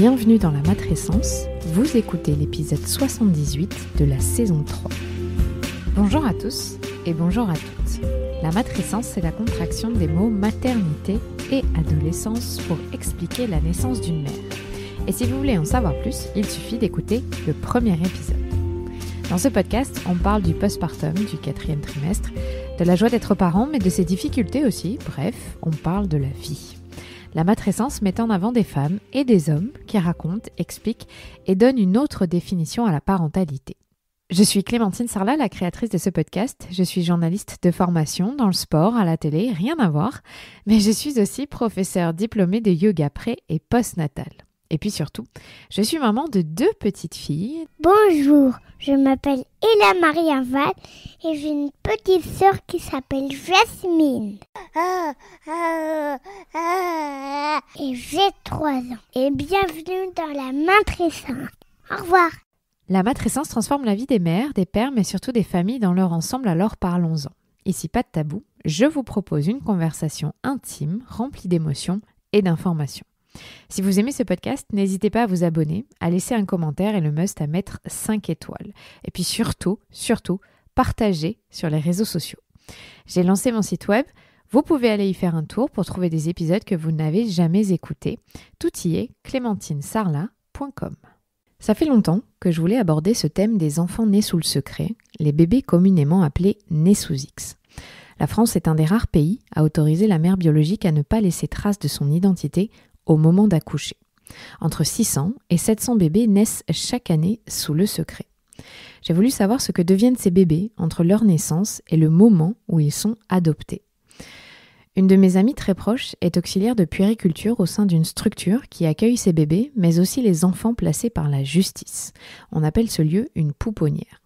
Bienvenue dans la matrescence, vous écoutez l'épisode 78 de la saison 3. Bonjour à tous et bonjour à toutes. La matrescence, c'est la contraction des mots maternité et adolescence pour expliquer la naissance d'une mère. Et si vous voulez en savoir plus, il suffit d'écouter le premier épisode. Dans ce podcast, on parle du postpartum, du 4e trimestre, de la joie d'être parent, mais de ses difficultés aussi. Bref, on parle de la vie. La matrescence met en avant des femmes et des hommes qui racontent, expliquent et donnent une autre définition à la parentalité. Je suis Clémentine Sarlat, la créatrice de ce podcast. Je suis journaliste de formation dans le sport, à la télé, rien à voir. Mais je suis aussi professeure diplômée de yoga pré et postnatal. Et puis surtout, je suis maman de 2 petites filles. Bonjour, je m'appelle Ella Marie Aval et j'ai une petite sœur qui s'appelle Jasmine. Et j'ai 3 ans. Et bienvenue dans la matrescence. Au revoir. La matrescence transforme la vie des mères, des pères, mais surtout des familles dans leur ensemble, alors parlons-en. Ici, pas de tabou, je vous propose une conversation intime, remplie d'émotions et d'informations. Si vous aimez ce podcast, n'hésitez pas à vous abonner, à laisser un commentaire et le must à mettre 5 étoiles. Et puis surtout, partagez sur les réseaux sociaux. J'ai lancé mon site web, vous pouvez aller y faire un tour pour trouver des épisodes que vous n'avez jamais écoutés. Tout y est, clémentinesarlat.com. Ça fait longtemps que je voulais aborder ce thème des enfants nés sous le secret, les bébés communément appelés nés sous X. La France est un des rares pays à autoriser la mère biologique à ne pas laisser trace de son identité au moment d'accoucher. Entre 600 et 700 bébés naissent chaque année sous le secret. J'ai voulu savoir ce que deviennent ces bébés entre leur naissance et le moment où ils sont adoptés. Une de mes amies très proches est auxiliaire de puériculture au sein d'une structure qui accueille ces bébés, mais aussi les enfants placés par la justice. On appelle ce lieu une pouponnière.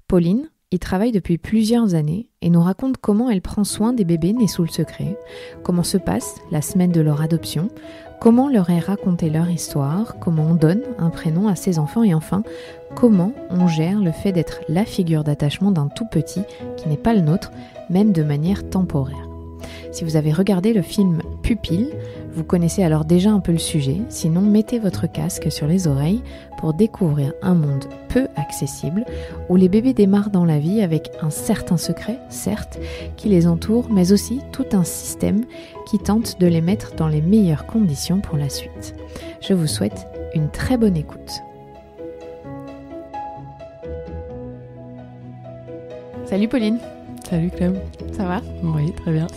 Pauline y travaille depuis plusieurs années et nous raconte comment elle prend soin des bébés nés sous le secret, comment se passe la semaine de leur adoption, comment leur est racontée leur histoire, comment on donne un prénom à ses enfants et enfin, comment on gère le fait d'être la figure d'attachement d'un tout petit qui n'est pas le nôtre, même de manière temporaire. Si vous avez regardé le film Pupille, vous connaissez alors déjà un peu le sujet, sinon mettez votre casque sur les oreilles pour découvrir un monde peu accessible où les bébés démarrent dans la vie avec un certain secret, certes, qui les entoure, mais aussi tout un système qui tente de les mettre dans les meilleures conditions pour la suite. Je vous souhaite une très bonne écoute. Salut Pauline. Salut Clem. Ça va ? Oui, très bien.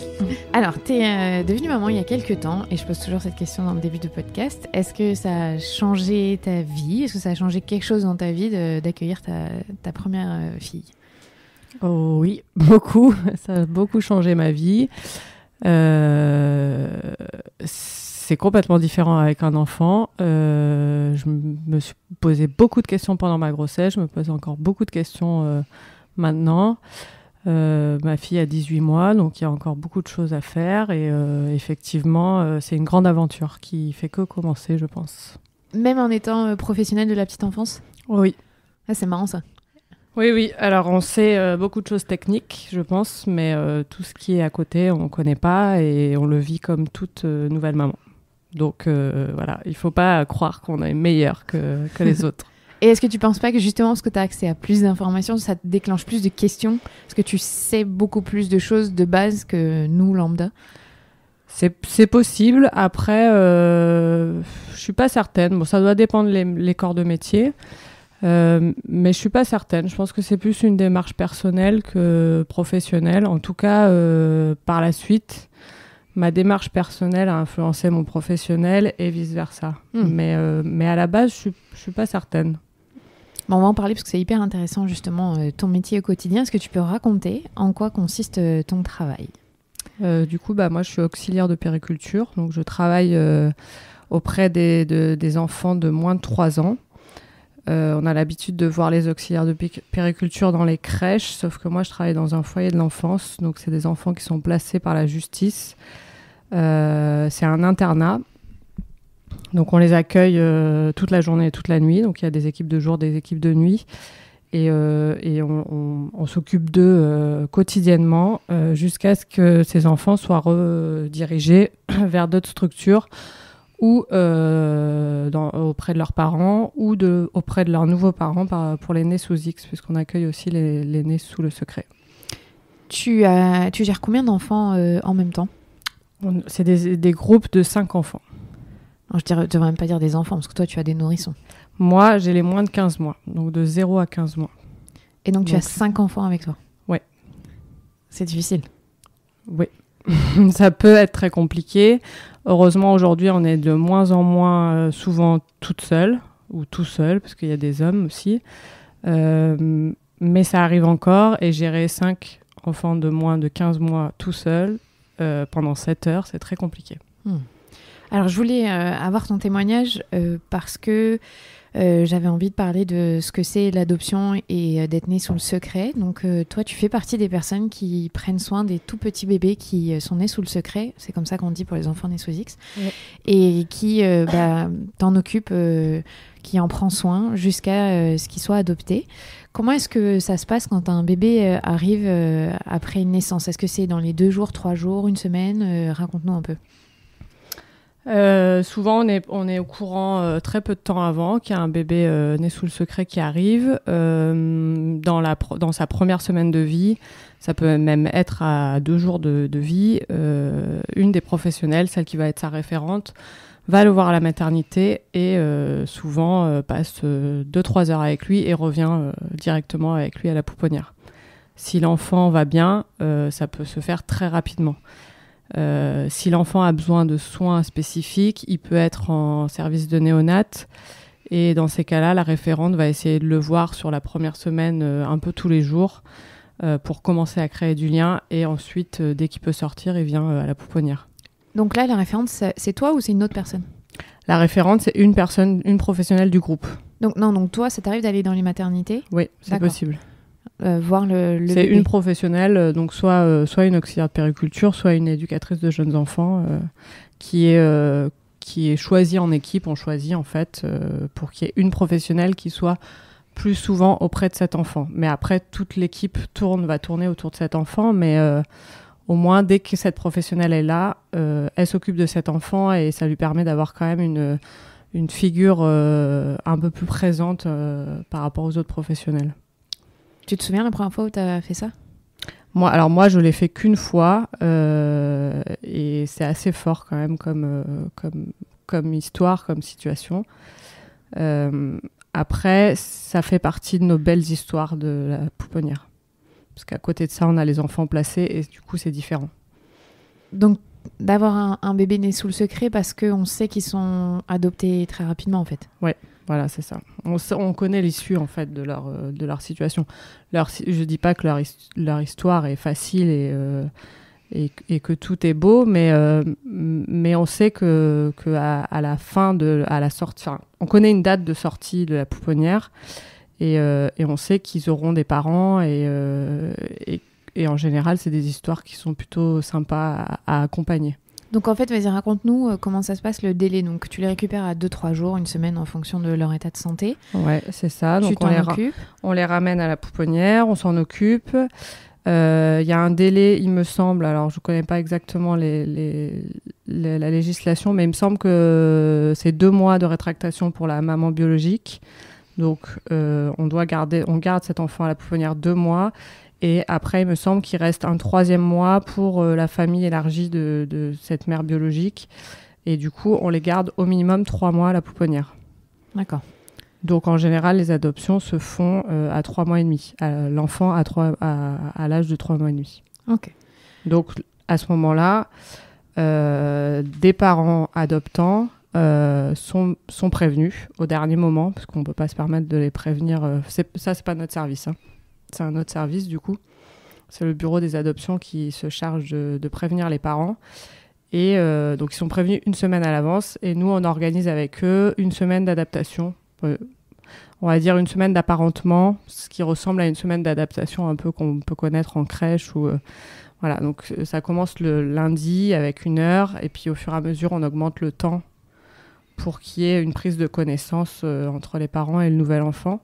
Alors, tu es devenue maman il y a quelques temps et je pose toujours cette question dans le début du podcast. Est-ce que ça a changé ta vie ? Est-ce que ça a changé quelque chose dans ta vie d'accueillir ta première fille ? Oh oui, beaucoup. Ça a beaucoup changé ma vie. C'est complètement différent avec un enfant. Je me suis posé beaucoup de questions pendant ma grossesse. Je me pose encore beaucoup de questions maintenant. Ma fille a 18 mois, donc il y a encore beaucoup de choses à faire et effectivement, c'est une grande aventure qui fait que commencer, je pense. Même en étant professionnelle de la petite enfance ? Oui. Ah, c'est marrant ça. Oui. Alors, on sait beaucoup de choses techniques, je pense, mais tout ce qui est à côté, on ne connaît pas et on le vit comme toute nouvelle maman. Donc, voilà, il ne faut pas croire qu'on est meilleur que les autres. Et est-ce que tu ne penses pas que justement, parce que tu as accès à plus d'informations, ça te déclenche plus de questions ? Parce que tu sais beaucoup plus de choses de base que nous, lambda ? C'est possible. Après, je ne suis pas certaine. Bon, ça doit dépendre les corps de métier. Mais je ne suis pas certaine. Je pense que c'est plus une démarche personnelle que professionnelle. En tout cas, par la suite, ma démarche personnelle a influencé mon professionnel et vice-versa. Mais à la base, je ne suis pas certaine. Bon, on va en parler parce que c'est hyper intéressant justement ton métier au quotidien. Est-ce que tu peux raconter en quoi consiste ton travail ? Du coup, moi je suis auxiliaire de puériculture, donc je travaille auprès des enfants de moins de 3 ans. On a l'habitude de voir les auxiliaires de puériculture dans les crèches, sauf que moi je travaille dans un foyer de l'enfance, donc c'est des enfants qui sont placés par la justice. C'est un internat. Donc on les accueille toute la journée et toute la nuit. Donc il y a des équipes de jour, des équipes de nuit. Et on s'occupe d'eux quotidiennement jusqu'à ce que ces enfants soient redirigés vers d'autres structures ou auprès de leurs parents ou auprès de leurs nouveaux parents pour les nés sous X, puisqu'on accueille aussi les nés sous le secret. Tu gères combien d'enfants en même temps ? C'est des groupes de 5 enfants. Alors, je ne devrais même pas dire des enfants, parce que toi, tu as des nourrissons. Moi, j'ai les moins de 15 mois, donc de 0 à 15 mois. Et donc, tu as 5 enfants avec toi ? Ouais. C'est difficile. Oui. Ça peut être très compliqué. Heureusement, aujourd'hui, on est de moins en moins souvent toute seule, ou tout seul, parce qu'il y a des hommes aussi. Mais ça arrive encore, et gérer 5 enfants de moins de 15 mois tout seul, pendant 7 heures, c'est très compliqué. Alors, je voulais avoir ton témoignage parce que j'avais envie de parler de ce que c'est l'adoption et d'être né sous le secret. Donc, toi, tu fais partie des personnes qui prennent soin des tout petits bébés qui sont nés sous le secret. C'est comme ça qu'on dit pour les enfants nés sous X. Ouais. Et qui t'en occupe, qui en prend soin jusqu'à ce qu'ils soient adoptés. Comment est-ce que ça se passe quand un bébé arrive après une naissance ? Est-ce que c'est dans les 2 jours, 3 jours, une semaine ? Raconte-nous un peu. Souvent, on est au courant très peu de temps avant qu'il y a un bébé né sous le secret qui arrive. Dans sa première semaine de vie, ça peut même être à 2 jours de vie. Une des professionnelles, celle qui va être sa référente, va le voir à la maternité et souvent passe 2-3 heures avec lui et revient directement avec lui à la pouponnière. Si l'enfant va bien, ça peut se faire très rapidement. Si l'enfant a besoin de soins spécifiques, il peut être en service de néonat et dans ces cas-là, la référente va essayer de le voir sur la première semaine un peu tous les jours pour commencer à créer du lien et ensuite, dès qu'il peut sortir, il vient à la pouponnière. Donc là, la référente, c'est toi ou c'est une autre personne ? La référente, c'est une personne, une professionnelle du groupe. Donc toi, ça t'arrive d'aller dans les maternités ? Oui, c'est possible. Voir le c'est bébé. Une professionnelle, donc soit une auxiliaire de périculture, soit une éducatrice de jeunes enfants qui est choisie en équipe. On choisit en fait pour qu'il y ait une professionnelle qui soit plus souvent auprès de cet enfant. Mais après, toute l'équipe va tourner autour de cet enfant, mais au moins, dès que cette professionnelle est là, elle s'occupe de cet enfant et ça lui permet d'avoir quand même une figure un peu plus présente par rapport aux autres professionnels. Tu te souviens la première fois où tu as fait ça ? Moi, je l'ai fait qu'une fois et c'est assez fort quand même comme histoire, comme situation. Après, ça fait partie de nos belles histoires de la pouponnière. Parce qu'à côté de ça, on a les enfants placés et du coup, c'est différent. Donc, d'avoir un bébé né sous le secret parce qu'on sait qu'ils sont adoptés très rapidement, en fait. Ouais. Voilà, c'est ça. On connaît l'issue en fait de leur situation. Je dis pas que leur histoire est facile et que tout est beau, mais on sait que à la fin à la sortie, on connaît une date de sortie de la pouponnière et on sait qu'ils auront des parents et en général c'est des histoires qui sont plutôt sympas à accompagner. Donc en fait, vas-y, raconte-nous comment ça se passe le délai. Donc tu les récupères à 2-3 jours, une semaine en fonction de leur état de santé. Ouais, c'est ça. Donc on les ramène à la pouponnière, on s'en occupe. Y a un délai, il me semble, alors je connais pas exactement la législation, mais il me semble que c'est 2 mois de rétractation pour la maman biologique. Donc on garde cet enfant à la pouponnière 2 mois. Et après, il me semble qu'il reste un 3e mois pour la famille élargie de cette mère biologique. Et du coup, on les garde au minimum 3 mois à la pouponnière. D'accord. Donc, en général, les adoptions se font à 3 mois et demi. L'enfant à l'âge de 3 mois et demi. Ok. Donc, à ce moment-là, des parents adoptants sont prévenus au dernier moment, parce qu'on ne peut pas se permettre de les prévenir. C'est pas notre service, hein. C'est un autre service, du coup. C'est le bureau des adoptions qui se charge de prévenir les parents. Et donc, ils sont prévenus 1 semaine à l'avance. Et nous, on organise avec eux 1 semaine d'adaptation. On va dire 1 semaine d'apparentement, ce qui ressemble à 1 semaine d'adaptation un peu qu'on peut connaître en crèche. Voilà, donc ça commence le lundi avec 1 heure. Et puis, au fur et à mesure, on augmente le temps pour qu'il y ait une prise de connaissance entre les parents et le nouvel enfant.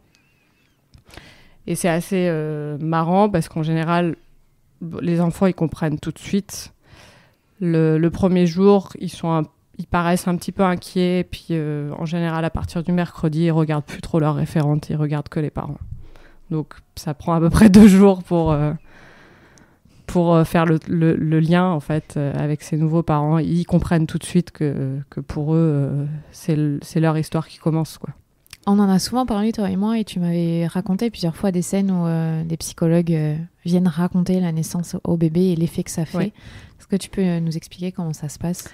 Et c'est assez marrant parce qu'en général, les enfants, ils comprennent tout de suite. Le premier jour, ils sont ils paraissent un petit peu inquiets. Et puis, en général, à partir du mercredi, ils regardent plus trop leurs référentes, ils regardent que les parents. Donc, ça prend à peu près 2 jours pour faire le lien, en fait, avec ces nouveaux parents. Ils comprennent tout de suite que pour eux, c'est leur histoire qui commence, quoi. On en a souvent parlé, toi et moi, et tu m'avais raconté plusieurs fois des scènes où des psychologues viennent raconter la naissance au bébé et l'effet que ça fait. Ouais. Est-ce que tu peux nous expliquer comment ça se passe ?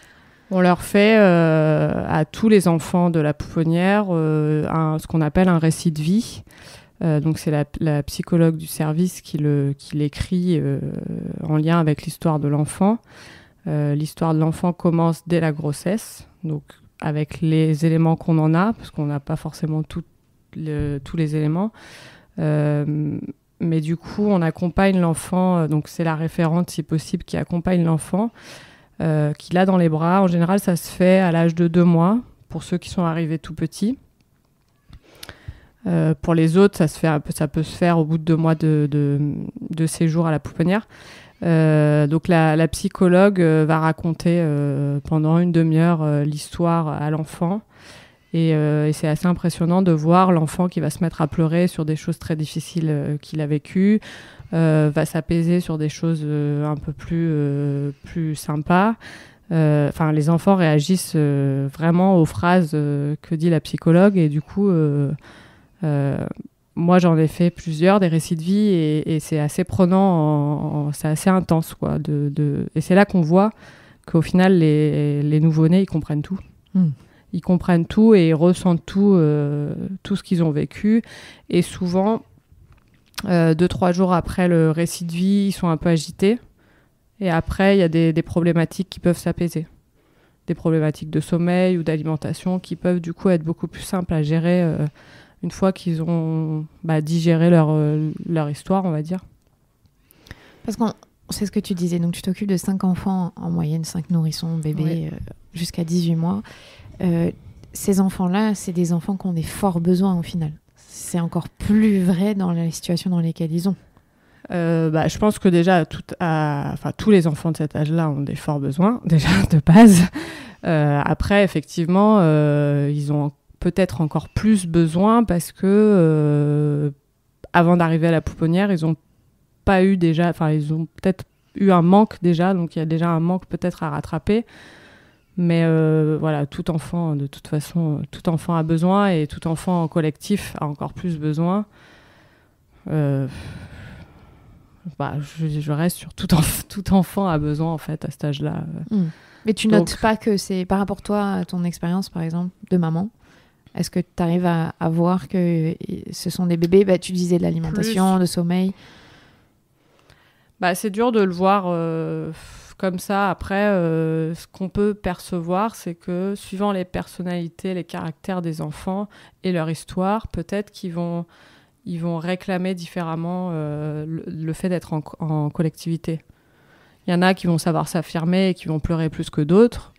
On leur fait à tous les enfants de la pouponnière ce qu'on appelle un récit de vie. Donc c'est la psychologue du service qui l'écrit en lien avec l'histoire de l'enfant. L'histoire de l'enfant commence dès la grossesse, donc avec les éléments qu'on en a, parce qu'on n'a pas forcément tous les éléments. Mais du coup, on accompagne l'enfant, donc c'est la référente, si possible, qui accompagne l'enfant, qui l'a dans les bras. En général, ça se fait à l'âge de 2 mois, pour ceux qui sont arrivés tout petits. Pour les autres, ça peut se faire au bout de 2 mois de séjour à la pouponnière. Donc la psychologue va raconter pendant une demi-heure l'histoire à l'enfant. Et c'est assez impressionnant de voir l'enfant qui va se mettre à pleurer sur des choses très difficiles qu'il a vécues, va s'apaiser sur des choses un peu plus sympas. Les enfants réagissent vraiment aux phrases que dit la psychologue. Et du coup, moi, j'en ai fait plusieurs, des récits de vie, et c'est assez prenant, c'est assez intense, quoi. Et c'est là qu'on voit qu'au final, les nouveau-nés, ils comprennent tout. Ils comprennent tout et ils ressentent tout ce qu'ils ont vécu. Et souvent, 2-3 jours après le récit de vie, ils sont un peu agités. Et après, il y a des problématiques qui peuvent s'apaiser. Des problématiques de sommeil ou d'alimentation qui peuvent du coup être beaucoup plus simples à gérer une fois qu'ils ont digéré leur histoire, on va dire. Parce qu'on c'est ce que tu disais, donc tu t'occupes de 5 enfants, en moyenne 5 nourrissons, bébés, jusqu'à 18 mois. Ces enfants-là, c'est des enfants qui ont des forts besoins au final. C'est encore plus vrai dans les situations dans lesquelles ils ont. Je pense que déjà, tous les enfants de cet âge-là ont des forts besoins, déjà de base. Après, effectivement, ils ont peut-être encore plus besoin parce que avant d'arriver à la pouponnière, ils ont peut-être eu un manque déjà, donc il y a déjà un manque peut-être à rattraper. Mais tout enfant, de toute façon, tout enfant a besoin, et tout enfant en collectif a encore plus besoin. Je reste sur tout enfant a besoin, en fait, à cet âge-là. Mais tu notes pas que c'est par rapport à ton expérience, par exemple, de maman. Est-ce que tu arrives à voir que ce sont des bébés, tu disais de l'alimentation, de sommeil. C'est dur de le voir comme ça. Après, ce qu'on peut percevoir, c'est que suivant les personnalités, les caractères des enfants et leur histoire, peut-être qu'ils vont réclamer différemment le fait d'être en collectivité. Il y en a qui vont savoir s'affirmer et qui vont pleurer plus que d'autres.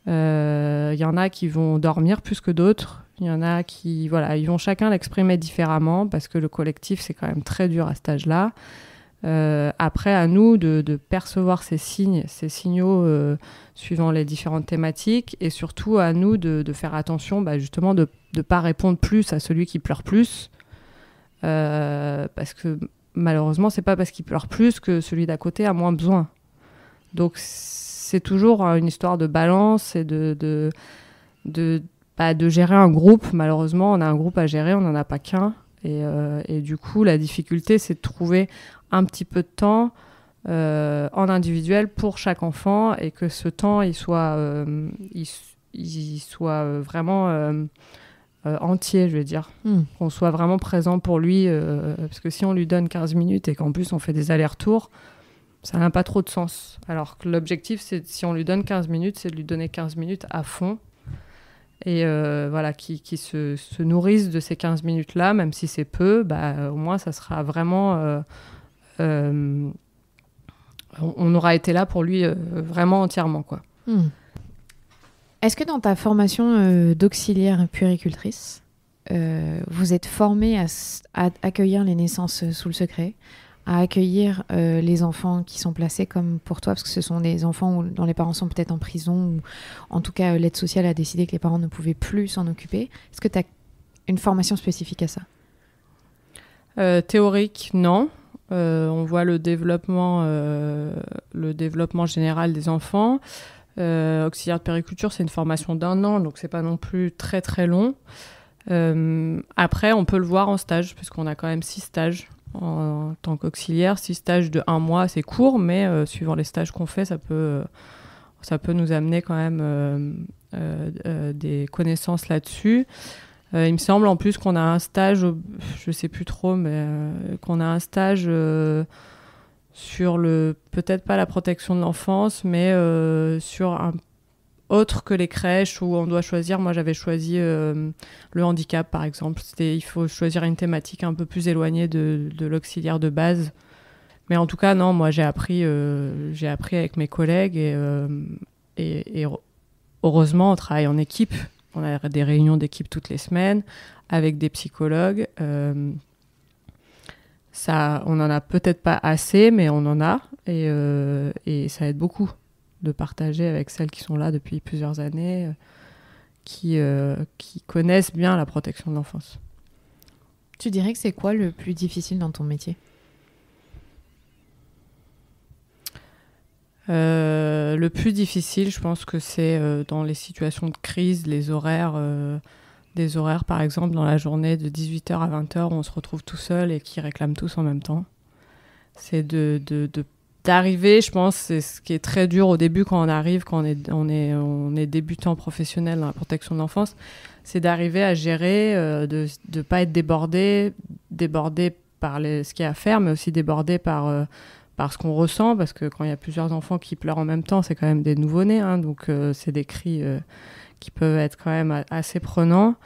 Il y en a qui vont dormir plus que d'autres. Il y en a qui, ils vont chacun l'exprimer différemment parce que le collectif, c'est quand même très dur à cet âge-là. Après, à nous de percevoir ces signaux suivant les différentes thématiques, et surtout à nous de faire attention justement de ne pas répondre plus à celui qui pleure plus. Parce que malheureusement, c'est pas parce qu'il pleure plus que celui d'à côté a moins besoin. Donc c'est toujours une histoire de balance et de gérer un groupe. Malheureusement, on a un groupe à gérer, on n'en a pas qu'un. Et du coup, la difficulté, c'est de trouver un petit peu de temps en individuel pour chaque enfant, et que ce temps, il soit vraiment entier, je veux dire. Qu'on soit vraiment présent pour lui, parce que si on lui donne 15 minutes et qu'en plus on fait des allers-retours, ça n'a pas trop de sens. Alors que l'objectif, si on lui donne 15 minutes, c'est de lui donner 15 minutes à fond. Et qui se nourrissent de ces 15 minutes-là, même si c'est peu, au moins ça sera vraiment... on aura été là pour lui vraiment entièrement, quoi. Est-ce que dans ta formation d'auxiliaire puéricultrice, vous êtes formé à accueillir les naissances sous le secret, à accueillir les enfants qui sont placés comme pour toi, parce que ce sont des enfants dont les parents sont peut-être en prison, ou en tout cas l'aide sociale a décidé que les parents ne pouvaient plus s'en occuper. Est-ce que tu as une formation spécifique à ça ? Théorique, non. On voit le développement général des enfants. Auxiliaire de périculture, c'est une formation d'1 an, donc c'est pas non plus très très long. Après, on peut le voir en stage, puisqu'on a quand même 6 stages en tant qu'auxiliaire. 6 stages de 1 mois, c'est court, mais suivant les stages qu'on fait, ça peut nous amener quand même des connaissances là-dessus. Il me semble en plus qu'on a un stage, je sais plus trop, mais qu'on a un stage sur peut-être pas la protection de l'enfance, mais sur un autre que les crèches où on doit choisir. Moi, j'avais choisi le handicap, par exemple. Il faut choisir une thématique un peu plus éloignée de l'auxiliaire de base. Mais en tout cas, non, moi, j'ai appris avec mes collègues et heureusement, on travaille en équipe. On a des réunions d'équipe toutes les semaines avec des psychologues. Ça, on n'en a peut-être pas assez, mais on en a. Et ça aide beaucoup de partager avec celles qui sont là depuis plusieurs années, qui connaissent bien la protection de l'enfance. Tu dirais que c'est quoi le plus difficile dans ton métier ? Le plus difficile, je pense que c'est dans les situations de crise, des horaires, par exemple, dans la journée de 18h à 20h, où on se retrouve tout seul et qui réclament tous en même temps. C'est d'arriver, je pense, c'est ce qui est très dur au début quand on arrive, quand on est débutant professionnel dans la protection de l'enfance, c'est d'arriver à gérer, de ne pas être débordé par ce qu'il y a à faire, mais aussi débordé par ce qu'on ressent, parce que quand il y a plusieurs enfants qui pleurent en même temps, c'est quand même des nouveau-nés, hein, donc c'est des cris qui peuvent être quand même assez prenants.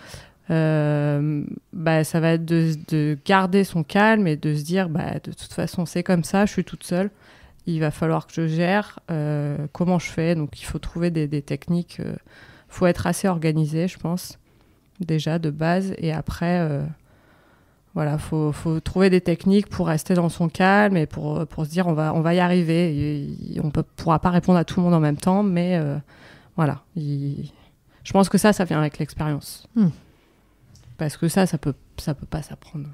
Ça va être de garder son calme et de se dire, de toute façon, c'est comme ça, je suis toute seule, il va falloir que je gère, comment je fais. Donc il faut trouver des techniques, il faut être assez organisé, je pense, déjà de base, et après... Voilà, faut trouver des techniques pour rester dans son calme et pour se dire on va y arriver. On pourra pas répondre à tout le monde en même temps, mais voilà. Je pense que ça vient avec l'expérience. Parce que ça peut pas s'apprendre.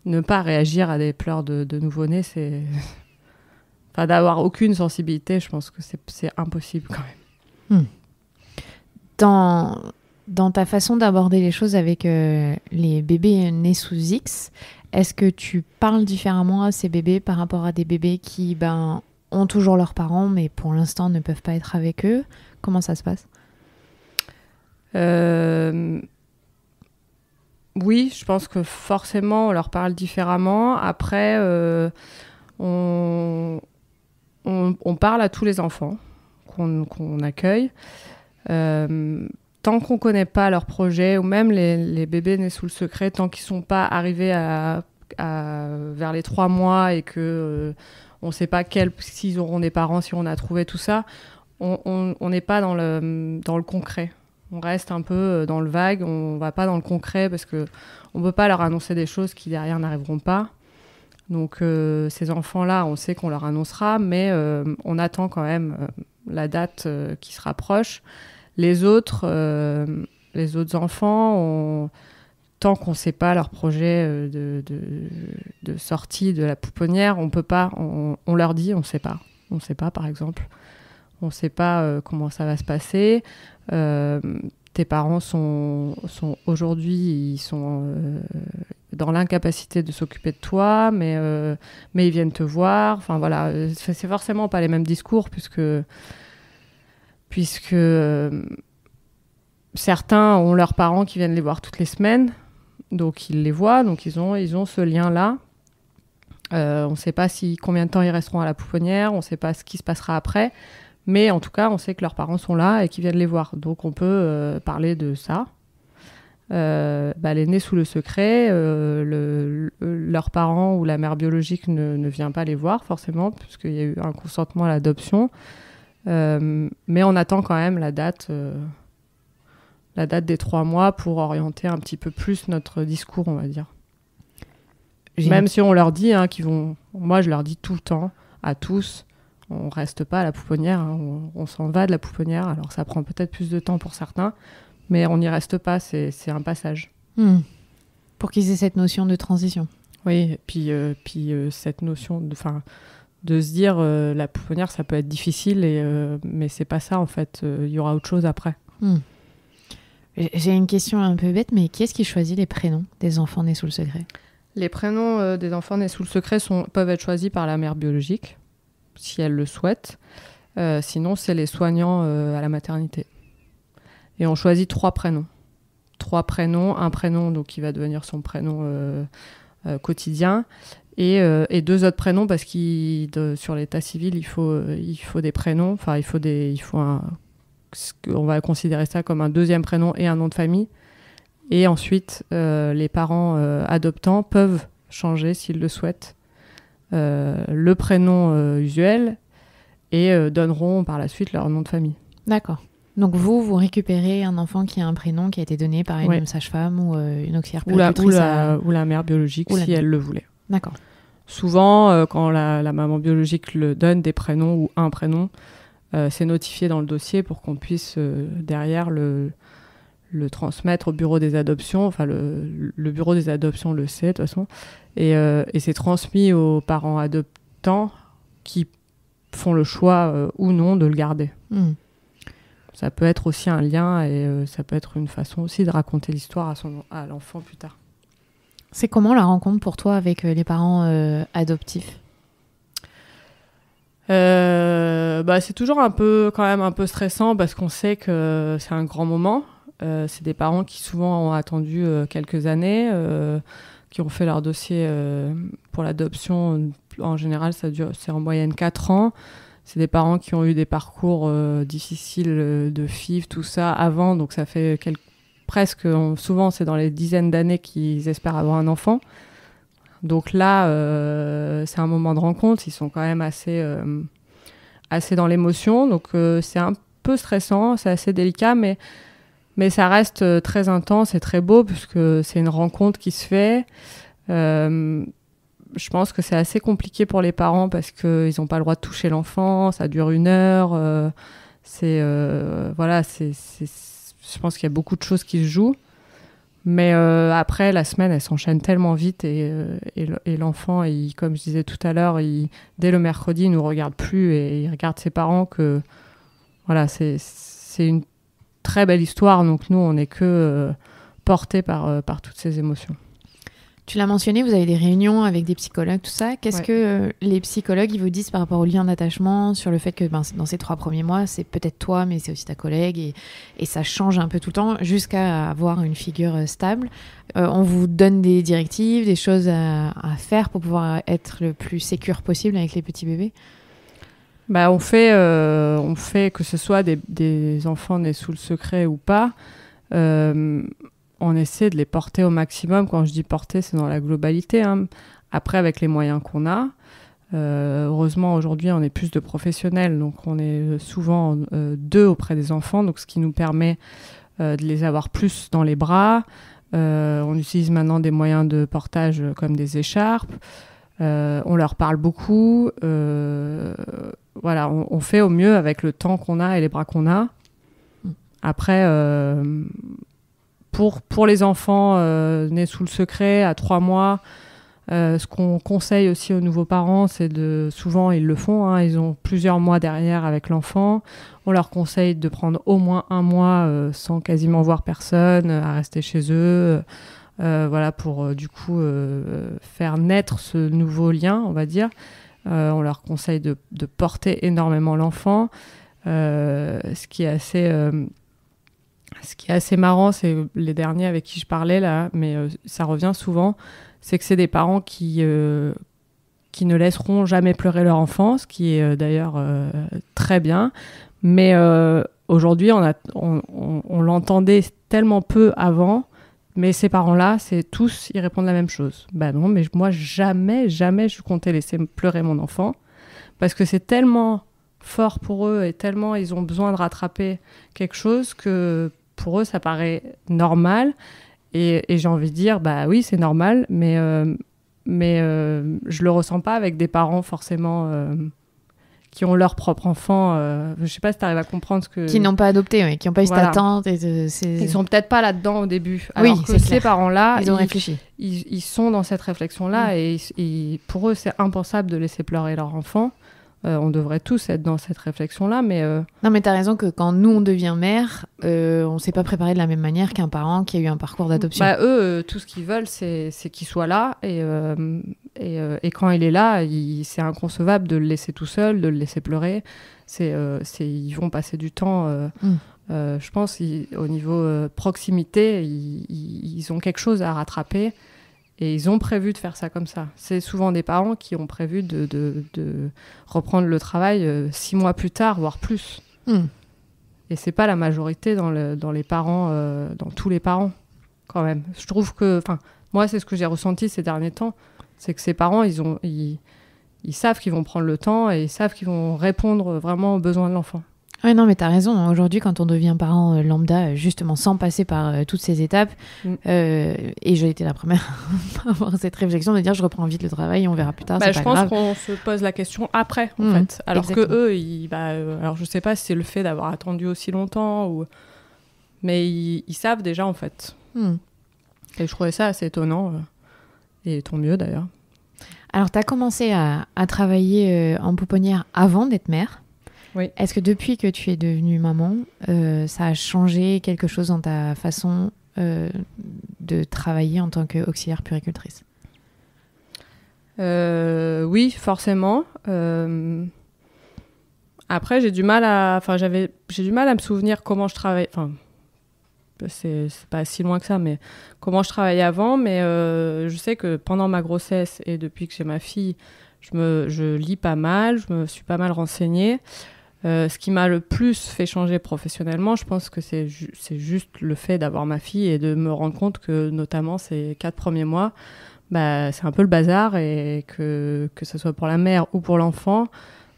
Ne pas réagir à des pleurs de nouveau-nés, c'est... Enfin, d'avoir aucune sensibilité, je pense que c'est impossible quand même. Dans ta façon d'aborder les choses avec les bébés nés sous X, est-ce que tu parles différemment à ces bébés par rapport à des bébés qui ont toujours leurs parents, mais pour l'instant ne peuvent pas être avec eux ? Comment ça se passe ? Oui, je pense que forcément on leur parle différemment. Après, on parle à tous les enfants qu'on accueille. Tant qu'on ne connaît pas leur projet, ou même les bébés nés sous le secret, tant qu'ils ne sont pas arrivés vers les 3 mois et qu'on ne sait pas s'ils auront des parents, si on a trouvé tout ça, on n'est pas dans le concret. On reste un peu dans le vague, on ne va pas dans le concret parce qu'on ne peut pas leur annoncer des choses qui derrière n'arriveront pas. Donc ces enfants-là, on sait qu'on leur annoncera, mais on attend quand même la date qui se rapproche. Les autres enfants, tant qu'on ne sait pas leur projet de sortie de la pouponnière, on peut pas. On leur dit, on ne sait pas. On ne sait pas, par exemple. On ne sait pas comment ça va se passer. Tes parents sont aujourd'hui, ils sont dans l'incapacité de s'occuper de toi, mais ils viennent te voir. Enfin voilà, c'est forcément pas les mêmes discours puisque certains ont leurs parents qui viennent les voir toutes les semaines, donc ils les voient, donc ils ont ce lien-là. On ne sait pas combien de temps ils resteront à la pouponnière, on ne sait pas ce qui se passera après, mais en tout cas, on sait que leurs parents sont là et qu'ils viennent les voir. Donc on peut parler de ça. Les nés sous le secret, leurs parents ou la mère biologique ne vient pas les voir forcément, puisqu'il y a eu un consentement à l'adoption. Mais on attend quand même la date des 3 mois pour orienter un petit peu plus notre discours, on va dire. Même si on leur dit qu'ils vont... Moi, je leur dis tout le temps, à tous, on reste pas à la pouponnière, on s'en va de la pouponnière. Alors, ça prend peut-être plus de temps pour certains, mais on n'y reste pas, c'est un passage. Pour qu'ils aient cette notion de transition. Oui, et puis cette notion de se dire la pouponnière, ça peut être difficile, mais c'est pas ça, en fait. Il y aura autre chose après. J'ai une question un peu bête, mais qui est-ce qui choisit les prénoms des enfants nés sous le secret ? Les prénoms des enfants nés sous le secret peuvent être choisis par la mère biologique, si elle le souhaite. Sinon, c'est les soignants à la maternité. Et on choisit 3 prénoms. 3 prénoms, un prénom donc, qui va devenir son prénom quotidien, et 2 autres prénoms, parce que sur l'état civil, il faut des prénoms. Enfin, on va considérer ça comme un 2e prénom et un nom de famille. Et ensuite, les parents adoptants peuvent changer, s'ils le souhaitent, le prénom usuel et donneront par la suite leur nom de famille. D'accord. Donc vous récupérez un enfant qui a un prénom qui a été donné par une sage-femme ou une auxiliaire puéricultrice ou la mère biologique, si elle le voulait. D'accord. Souvent, quand la maman biologique le donne des prénoms ou un prénom, c'est notifié dans le dossier pour qu'on puisse derrière le transmettre au bureau des adoptions. Enfin, le bureau des adoptions le sait de toute façon. Et c'est transmis aux parents adoptants qui font le choix ou non de le garder. Ça peut être aussi un lien et ça peut être une façon aussi de raconter l'histoire à l'enfant plus tard. C'est comment la rencontre pour toi avec les parents adoptifs ? C'est toujours quand même un peu stressant, parce qu'on sait que c'est un grand moment. C'est des parents qui souvent ont attendu quelques années, qui ont fait leur dossier pour l'adoption. En général, c'est en moyenne 4 ans. C'est des parents qui ont eu des parcours difficiles de FIV, tout ça, avant. Donc ça fait souvent c'est dans les dizaines d'années qu'ils espèrent avoir un enfant. Donc là, c'est un moment de rencontre. Ils sont quand même assez dans l'émotion. Donc c'est un peu stressant, c'est assez délicat, mais ça reste très intense et très beau, puisque c'est une rencontre qui se fait. Je pense que c'est assez compliqué pour les parents, parce qu'ils n'ont pas le droit de toucher l'enfant. Ça dure 1 heure. Je pense qu'il y a beaucoup de choses qui se jouent. Mais après, la semaine, elle s'enchaîne tellement vite, et l'enfant, comme je disais tout à l'heure, dès le mercredi, il ne nous regarde plus et il regarde ses parents. C'est une très belle histoire. Donc nous, on n'est que portés par toutes ces émotions. Tu l'as mentionné, vous avez des réunions avec des psychologues, tout ça. Qu'est-ce que les psychologues ils vous disent par rapport au lien d'attachement, sur le fait que dans ces 3 premiers mois, c'est peut-être toi, mais c'est aussi ta collègue, et ça change un peu tout le temps, jusqu'à avoir une figure stable. On vous donne des directives, des choses à faire pour pouvoir être le plus sécure possible avec les petits bébés ? On fait que ce soit des enfants nés sous le secret ou pas. On essaie de les porter au maximum. Quand je dis porter, c'est dans la globalité. Après, avec les moyens qu'on a. Heureusement, aujourd'hui, on est plus de professionnels. Donc, on est souvent 2 auprès des enfants. Donc, ce qui nous permet de les avoir plus dans les bras. On utilise maintenant des moyens de portage comme des écharpes. On leur parle beaucoup. On fait au mieux avec le temps qu'on a et les bras qu'on a. Après... Pour les enfants nés sous le secret à 3 mois, ce qu'on conseille aussi aux nouveaux parents, c'est souvent ils le font, ils ont plusieurs mois derrière avec l'enfant. On leur conseille de prendre au moins 1 mois sans quasiment voir personne, à rester chez eux, pour du coup faire naître ce nouveau lien, on va dire. On leur conseille de porter énormément l'enfant, ce qui est assez marrant, c'est les derniers avec qui je parlais là, mais ça revient souvent, c'est que c'est des parents qui ne laisseront jamais pleurer leur enfant, ce qui est d'ailleurs très bien. Mais aujourd'hui, on l'entendait tellement peu avant, mais ces parents-là, ils répondent la même chose. Non, mais moi, jamais je comptais laisser pleurer mon enfant, parce que c'est tellement fort pour eux et tellement ils ont besoin de rattraper quelque chose que pour eux ça paraît normal, et j'ai envie de dire oui, c'est normal, mais mais je le ressens pas avec des parents forcément qui ont leur propre enfant. Je sais pas si tu arrives à comprendre ce que... Qui n'ont pas adopté, oui, qui n'ont pas eu cette Voilà. attente. Ils sont peut-être pas là-dedans au début. Alors que c'est ces clair. parents-là, Ils ont réfléchi. ils sont dans cette réflexion-là et pour eux, c'est impensable de laisser pleurer leur enfant. On devrait tous être dans cette réflexion-là, mais... Non, mais t'as raison que quand nous, on devient mère, on s'est pas préparé de la même manière qu'un parent qui a eu un parcours d'adoption. Bah, eux, tout ce qu'ils veulent, c'est qu'il soit là. Et quand il est là, c'est inconcevable de le laisser tout seul, de le laisser pleurer. Ils vont passer du temps... je pense au niveau proximité, ils ont quelque chose à rattraper. Et ils ont prévu de faire ça comme ça. C'est souvent des parents qui ont prévu de reprendre le travail 6 mois plus tard, voire plus. Et c'est pas la majorité dans les parents, dans tous les parents, quand même. Je trouve que, moi, c'est ce que j'ai ressenti ces derniers temps, c'est que ces parents, ils savent qu'ils vont prendre le temps et ils savent qu'ils vont répondre vraiment aux besoins de l'enfant. Ouais, non, mais t'as raison. Aujourd'hui, quand on devient parent lambda, justement, sans passer par toutes ces étapes, et j'ai été la première à avoir cette réflexion de dire je reprends vite le travail et on verra plus tard, c'est je pas pense grave. qu'on se pose la question après, en fait. Alors exactement. que eux, alors je sais pas si c'est le fait d'avoir attendu aussi longtemps, mais ils savent déjà, en fait. Et je trouvais ça assez étonnant, et tant mieux d'ailleurs. Alors, t'as commencé à travailler en pouponnière avant d'être mère. Oui. Est-ce que depuis que tu es devenue maman, ça a changé quelque chose dans ta façon de travailler en tant qu'auxiliaire puéricultrice ? Oui, forcément. Après, j'ai du mal à me souvenir comment je travaillais. Enfin, c'est pas si loin que ça, mais comment je travaillais avant. Mais je sais que pendant ma grossesse et depuis que j'ai ma fille, je lis pas mal, je me suis pas mal renseignée. Ce qui m'a le plus fait changer professionnellement, je pense que c'est juste le fait d'avoir ma fille et de me rendre compte que, notamment, ces 4 premiers mois, c'est un peu le bazar et que ce soit pour la mère ou pour l'enfant,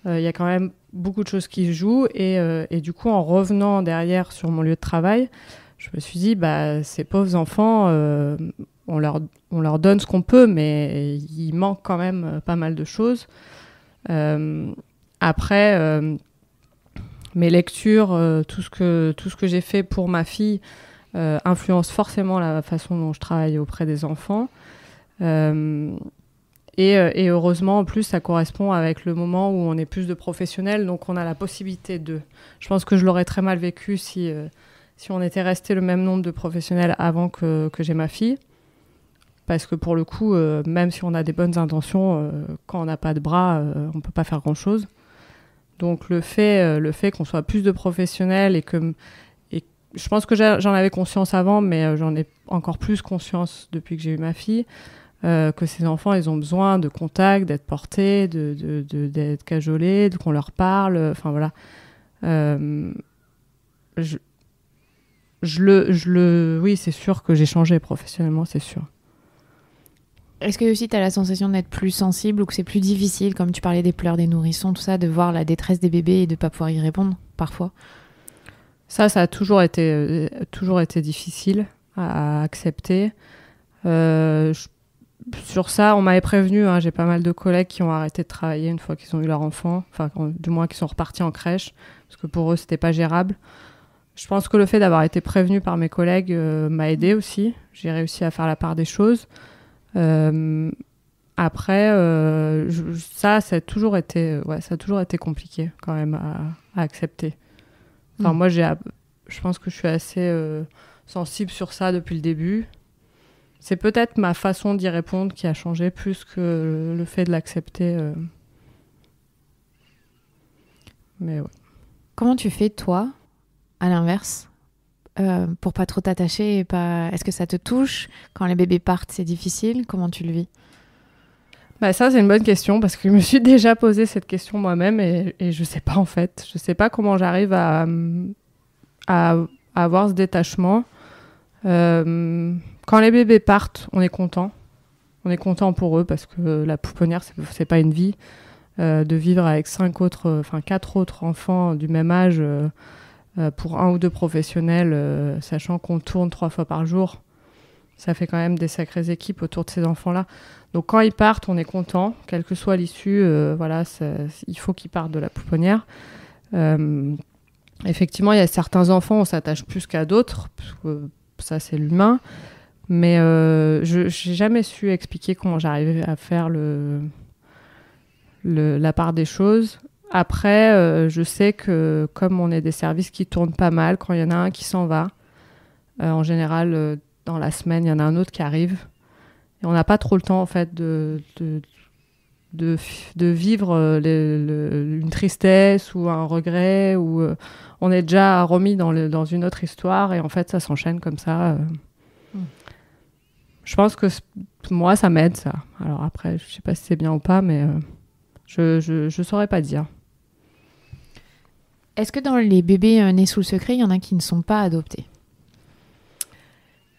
il y a quand même beaucoup de choses qui se jouent. Et du coup, en revenant derrière sur mon lieu de travail, je me suis dit, ces pauvres enfants, on leur donne ce qu'on peut, mais il manque quand même pas mal de choses. Après... mes lectures, tout ce que j'ai fait pour ma fille influence forcément la façon dont je travaille auprès des enfants. Et heureusement, en plus, ça correspond avec le moment où on est plus de professionnels, donc on a la possibilité de... Je pense que je l'aurais très mal vécu si on était resté le même nombre de professionnels avant que j'ai ma fille. Parce que pour le coup, même si on a des bonnes intentions, quand on n'a pas de bras, on ne peut pas faire grand-chose. Donc le fait qu'on soit plus de professionnels et je pense que j'en avais conscience avant, mais j'en ai encore plus conscience depuis que j'ai eu ma fille, que ces enfants, ils ont besoin de contact, d'être portés, d'être cajolés, qu'on leur parle. Enfin voilà. Oui, c'est sûr que j'ai changé professionnellement, c'est sûr. Est-ce que aussi tu as la sensation d'être plus sensible ou que c'est plus difficile, comme tu parlais des pleurs des nourrissons, tout ça, de voir la détresse des bébés et de ne pas pouvoir y répondre parfois ? Ça a toujours été difficile à accepter. Sur ça, on m'avait prévenu, j'ai pas mal de collègues qui ont arrêté de travailler une fois qu'ils ont eu leur enfant, enfin du moins qui sont repartis en crèche, parce que pour eux, c'était pas gérable. Je pense que le fait d'avoir été prévenu par mes collègues m'a aidé aussi. J'ai réussi à faire la part des choses. Après, ça a toujours été compliqué quand même à accepter. Enfin, moi, je pense que je suis assez sensible sur ça depuis le début. C'est peut-être ma façon d'y répondre qui a changé plus que le fait de l'accepter. Mais ouais. Comment tu fais, toi, à l'inverse, pour pas trop t'attacher et pas... Est-ce que ça te touche ? Quand les bébés partent, c'est difficile ? Comment tu le vis ? Ça, c'est une bonne question parce que je me suis déjà posé cette question moi-même et je sais pas en fait. Je sais pas comment j'arrive à avoir ce détachement. Quand les bébés partent, on est content. On est content pour eux parce que la pouponnière, c'est pas une vie. De vivre avec 4 autres enfants du même âge pour 1 ou 2 professionnels, sachant qu'on tourne 3 fois par jour, ça fait quand même des sacrées équipes autour de ces enfants-là. Donc quand ils partent, on est content, quelle que soit l'issue. Il faut qu'ils partent de la pouponnière. Effectivement, il y a certains enfants, on s'attache plus qu'à d'autres, parce que ça c'est l'humain. Mais je n'ai jamais su expliquer comment j'arrivais à faire la part des choses. Après, je sais que comme on est des services qui tournent pas mal, quand il y en a un qui s'en va, en général, dans la semaine, il y en a un autre qui arrive. Et on n'a pas trop le temps, en fait, de vivre une tristesse ou un regret. On est déjà remis dans une autre histoire et en fait, ça s'enchaîne comme ça. Je pense que moi, ça m'aide, ça. Alors après, je ne sais pas si c'est bien ou pas, mais je ne saurais pas dire. Est-ce que dans les bébés nés sous le secret, il y en a qui ne sont pas adoptés ?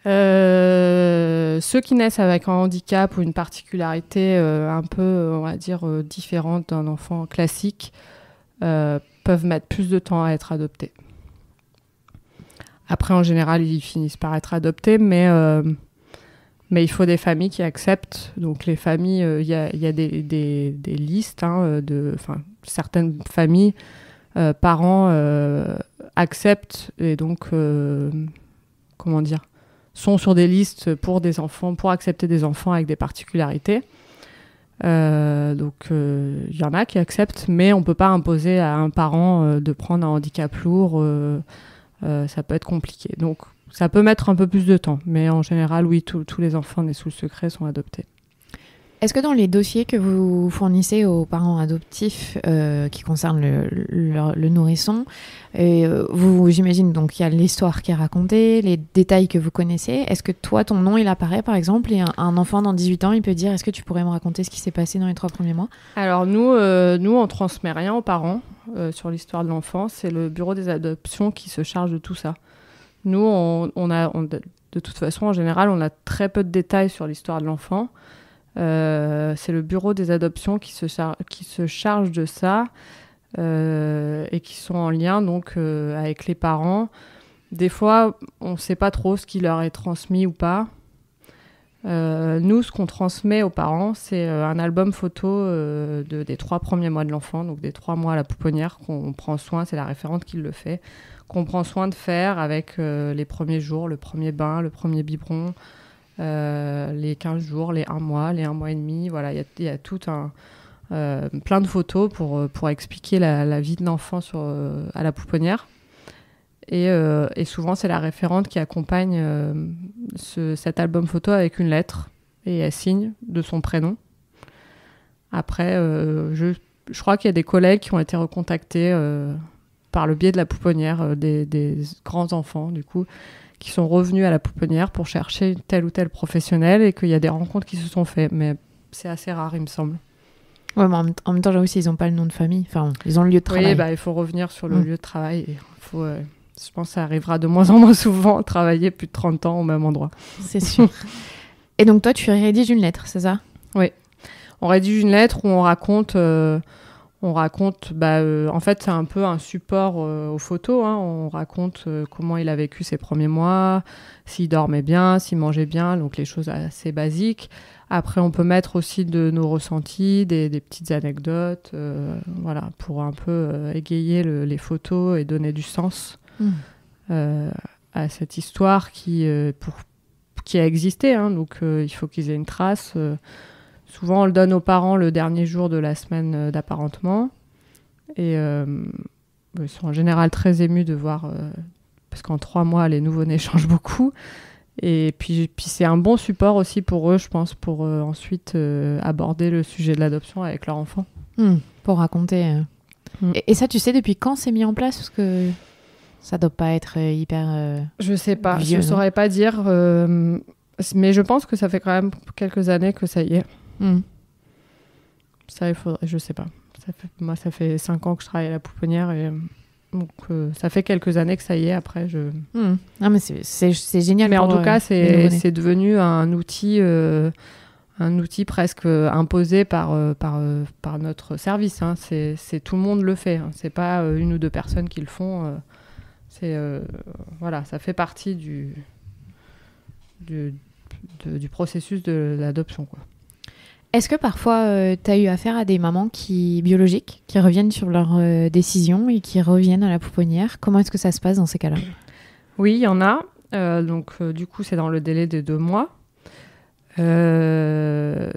Ceux qui naissent avec un handicap ou une particularité un peu, on va dire, différente d'un enfant classique peuvent mettre plus de temps à être adoptés. Après, en général, ils finissent par être adoptés, mais il faut des familles qui acceptent. Donc, les familles, il y a des listes, certaines familles, parents acceptent et donc, sont sur des listes pour des enfants, pour accepter des enfants avec des particularités. Il y en a qui acceptent, mais on ne peut pas imposer à un parent de prendre un handicap lourd. Ça peut être compliqué. Donc, ça peut mettre un peu plus de temps. Mais en général, oui, tous les enfants nés sous le secret sont adoptés. Est-ce que dans les dossiers que vous fournissez aux parents adoptifs qui concernent le nourrisson, j'imagine donc il y a l'histoire qui est racontée, les détails que vous connaissez. Est-ce que toi, ton nom, il apparaît par exemple, et un enfant dans 18 ans, il peut dire « Est-ce que tu pourrais me raconter ce qui s'est passé dans les 3 premiers mois ?» Alors nous, on ne transmet rien aux parents sur l'histoire de l'enfant. C'est le bureau des adoptions qui se charge de tout ça. Nous, de toute façon, en général, on a très peu de détails sur l'histoire de l'enfant. C'est le bureau des adoptions qui se charge de ça et qui sont en lien donc avec les parents. Des fois, on ne sait pas trop ce qui leur est transmis ou pas. Nous, ce qu'on transmet aux parents, c'est un album photo des 3 premiers mois de l'enfant, donc des 3 mois à la pouponnière qu'on prend soin, c'est la référente qui le fait, qu'on prend soin de faire avec les premiers jours, le premier bain, le premier biberon, les 15 jours, les 1 mois, les 1 mois et demi. Voilà, il y a tout plein de photos pour expliquer la vie de l'enfant à la pouponnière. Et souvent, c'est la référente qui accompagne cet album photo avec une lettre et elle signe de son prénom. Après, je crois qu'il y a des collègues qui ont été recontactés par le biais de la pouponnière, des grands enfants, du coup, qui sont revenus à la pouponnière pour chercher tel ou tel professionnel et qu'il y a des rencontres qui se sont faites. Mais c'est assez rare, il me semble. Ouais, mais en même temps, j'avoue, ils n'ont pas le nom de famille. Enfin, ils ont le lieu de travail. Oui, il faut revenir sur le lieu de travail. Je pense que ça arrivera de moins en moins souvent, travailler plus de 30 ans au même endroit. C'est sûr. Et donc toi, tu rédiges une lettre, c'est ça ? Oui. On rédige une lettre où on raconte... en fait, c'est un peu un support aux photos. Hein. On raconte comment il a vécu ses premiers mois, s'il dormait bien, s'il mangeait bien, donc les choses assez basiques. Après, on peut mettre aussi de nos ressentis, des petites anecdotes, pour un peu égayer les photos et donner du sens à cette histoire qui a existé. Hein. Donc, il faut qu'ils aient une trace. Souvent, on le donne aux parents le dernier jour de la semaine d'apparentement. Et ils sont en général très émus de voir... parce qu'en 3 mois, les nouveau-nés changent beaucoup. Et puis c'est un bon support aussi pour eux, je pense, pour ensuite aborder le sujet de l'adoption avec leur enfant. Pour raconter. Et ça, tu sais depuis quand c'est mis en place ? Parce que ça doit pas être hyper... je sais pas, vieux, je saurais pas dire. Mais je pense que ça fait quand même quelques années que ça y est. Ça, il faudrait, je sais pas. Moi, ça fait 5 ans que je travaille à la pouponnière et donc ça fait quelques années que ça y est. Après, Non, mais c'est génial. Mais en tout cas, c'est devenu un outil presque imposé par notre service. Hein. C'est tout le monde le fait. Hein. C'est pas 1 ou 2 personnes qui le font. Ça fait partie du processus de l'adoption, quoi. Est-ce que parfois, tu as eu affaire à des mamans biologiques qui reviennent sur leur décision et qui reviennent à la pouponnière? Comment est-ce que ça se passe dans ces cas-là? Oui, il y en a. Du coup, c'est dans le délai de 2 mois.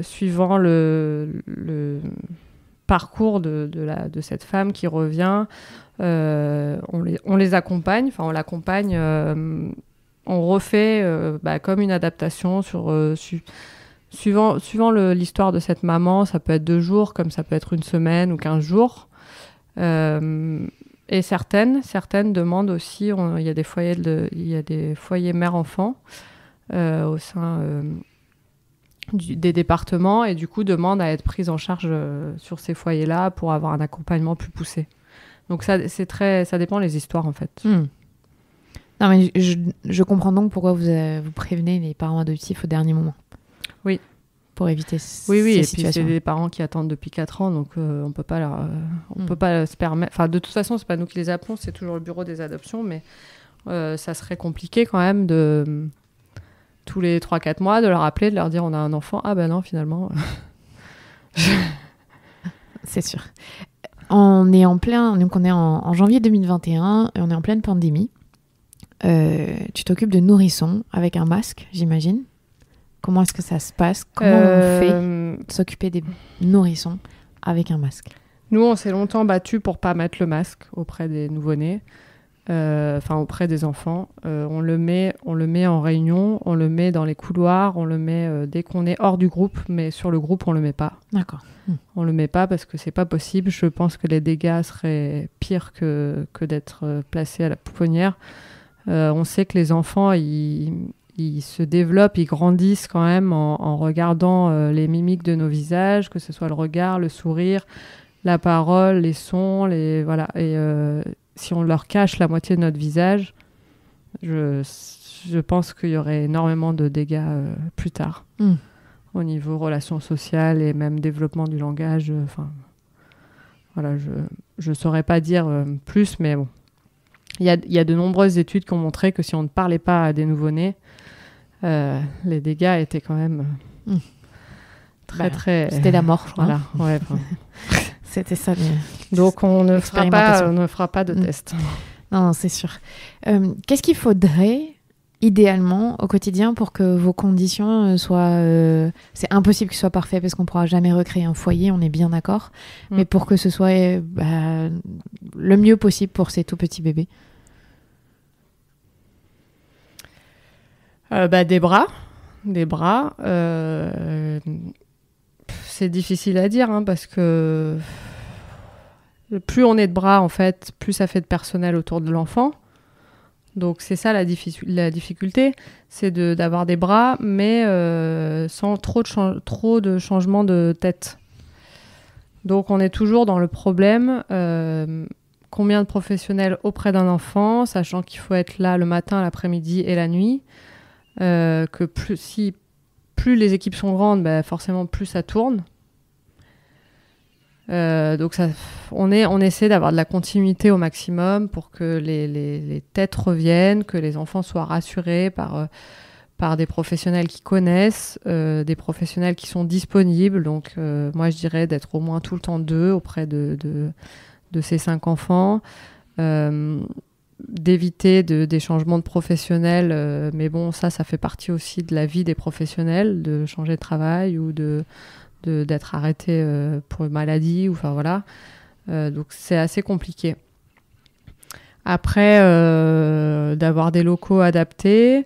Suivant le parcours de cette femme qui revient, on les accompagne. Enfin, on l'accompagne. On refait comme une adaptation suivant l'histoire de cette maman. Ça peut être 2 jours, comme ça peut être 1 semaine ou 15 jours. Et certaines demandent aussi. Il y a des foyers mère-enfant au sein des départements, et du coup demandent à être prises en charge sur ces foyers-là pour avoir un accompagnement plus poussé. Donc ça dépend les histoires, en fait. Non, mais je comprends donc pourquoi vous prévenez les parents adoptifs au dernier moment. Oui. Pour éviter oui, ces et situations. puis c'est des parents qui attendent depuis 4 ans, donc on peut pas peut pas se permettre. Enfin, de toute façon, c'est pas nous qui les appelons, c'est toujours le bureau des adoptions, mais ça serait compliqué quand même de tous les 3-4 mois de leur appeler, de leur dire on a un enfant. Ah ben non, finalement. C'est sûr. On est en janvier 2021 et on est en pleine pandémie. Tu t'occupes de nourrissons avec un masque, j'imagine. Comment est-ce que ça se passe? Comment on fait de s'occuper des nourrissons avec un masque? Nous, on s'est longtemps battus pour pas mettre le masque auprès des nouveau-nés, auprès des enfants. On le met en réunion, on le met dans les couloirs, on le met dès qu'on est hors du groupe, mais sur le groupe, on le met pas. D'accord. On le met pas parce que c'est pas possible. Je pense que les dégâts seraient pires que d'être placés à la pouponnière. On sait que les enfants, ils se développent, ils grandissent quand même en regardant les mimiques de nos visages, que ce soit le regard, le sourire, la parole, les sons, voilà. Et si on leur cache la moitié de notre visage, je pense qu'il y aurait énormément de dégâts plus tard, au niveau relations sociales et même développement du langage. Voilà, je saurais pas dire plus, mais bon. Il y a de nombreuses études qui ont montré que si on ne parlait pas à des nouveau-nés, les dégâts étaient quand même très... C'était la mort, je crois. Voilà, ouais, c'était ça. Donc on ne fera pas de test. Non, c'est sûr. Qu'est-ce qu'il faudrait idéalement au quotidien pour que vos conditions soient... c'est impossible que ce soit parfait parce qu'on ne pourra jamais recréer un foyer, on est bien d'accord. Mais pour que ce soit le mieux possible pour ces tout petits bébés. Des bras. C'est difficile à dire parce que plus on est de bras, en fait, plus ça fait de personnel autour de l'enfant. Donc c'est ça la difficulté, c'est d'avoir des bras, mais sans trop de changements de tête. Donc on est toujours dans le problème, combien de professionnels auprès d'un enfant, sachant qu'il faut être là le matin, l'après-midi et la nuit, que plus les équipes sont grandes, forcément plus ça tourne. Donc on essaie d'avoir de la continuité au maximum pour que les têtes reviennent, que les enfants soient rassurés par des professionnels qui connaissent, des professionnels qui sont disponibles. Donc moi je dirais d'être au moins tout le temps 2 auprès de ces 5 enfants, d'éviter des changements de professionnels, mais bon ça fait partie aussi de la vie des professionnels, de changer de travail ou d'être arrêté pour une maladie, enfin voilà. Donc c'est assez compliqué. Après, d'avoir des locaux adaptés,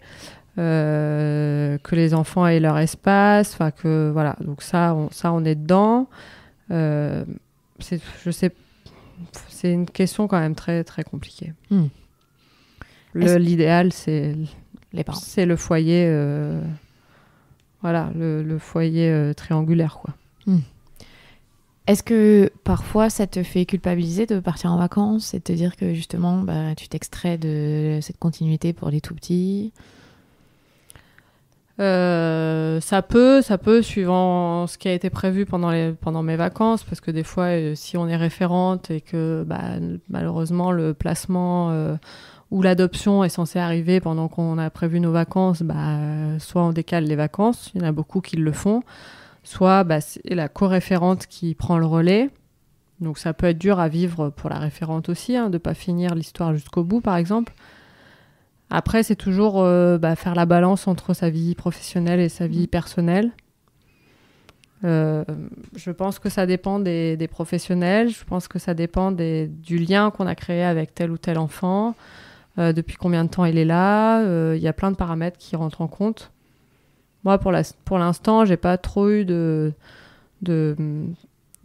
que les enfants aient leur espace, enfin que voilà. Donc ça on est dedans. Je sais, c'est une question quand même très très compliquée. L'idéal c'est les parents. C'est le foyer. Voilà, le foyer triangulaire, quoi. Est-ce que parfois ça te fait culpabiliser de partir en vacances et de te dire que justement tu t'extrais de cette continuité pour les tout petits? Ça peut, suivant ce qui a été prévu pendant mes vacances, parce que des fois, si on est référente et que malheureusement le placement où l'adoption est censée arriver pendant qu'on a prévu nos vacances, soit on décale les vacances, il y en a beaucoup qui le font, soit c'est la co-référente qui prend le relais. Donc ça peut être dur à vivre pour la référente aussi, de ne pas finir l'histoire jusqu'au bout, par exemple. Après, c'est toujours faire la balance entre sa vie professionnelle et sa vie personnelle. Je pense que ça dépend des professionnels, je pense que ça dépend du lien qu'on a créé avec tel ou tel enfant, depuis combien de temps il est là. Il y a plein de paramètres qui rentrent en compte. Moi, pour l'instant, j'ai pas trop eu de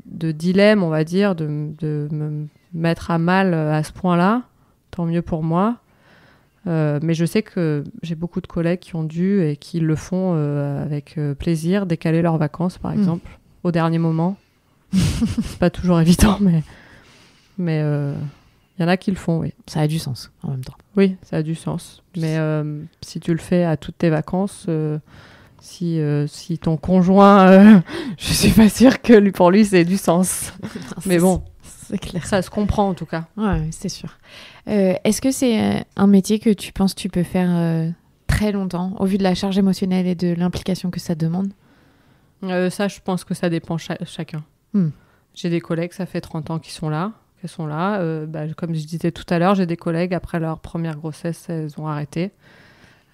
dilemme, on va dire, de me mettre à mal à ce point-là. Tant mieux pour moi. Mais je sais que j'ai beaucoup de collègues qui ont dû et qui le font avec plaisir, décaler leurs vacances, par exemple, au dernier moment. C'est pas toujours évident, mais y en a qui le font, oui. Ça a du sens, en même temps. Oui, ça a du sens. Mais si tu le fais à toutes tes vacances, si ton conjoint, je suis pas sûre que pour lui, c'est du sens. Mais bon, c'est clair. Ça se comprend, en tout cas. Ouais, c'est sûr. Est-ce que c'est un métier que tu penses que tu peux faire très longtemps, au vu de la charge émotionnelle et de l'implication que ça demande? Ça, je pense que ça dépend chacun. J'ai des collègues, ça fait 30 ans qu'elles sont là. Comme je disais tout à l'heure, j'ai des collègues, après leur première grossesse, elles ont arrêté.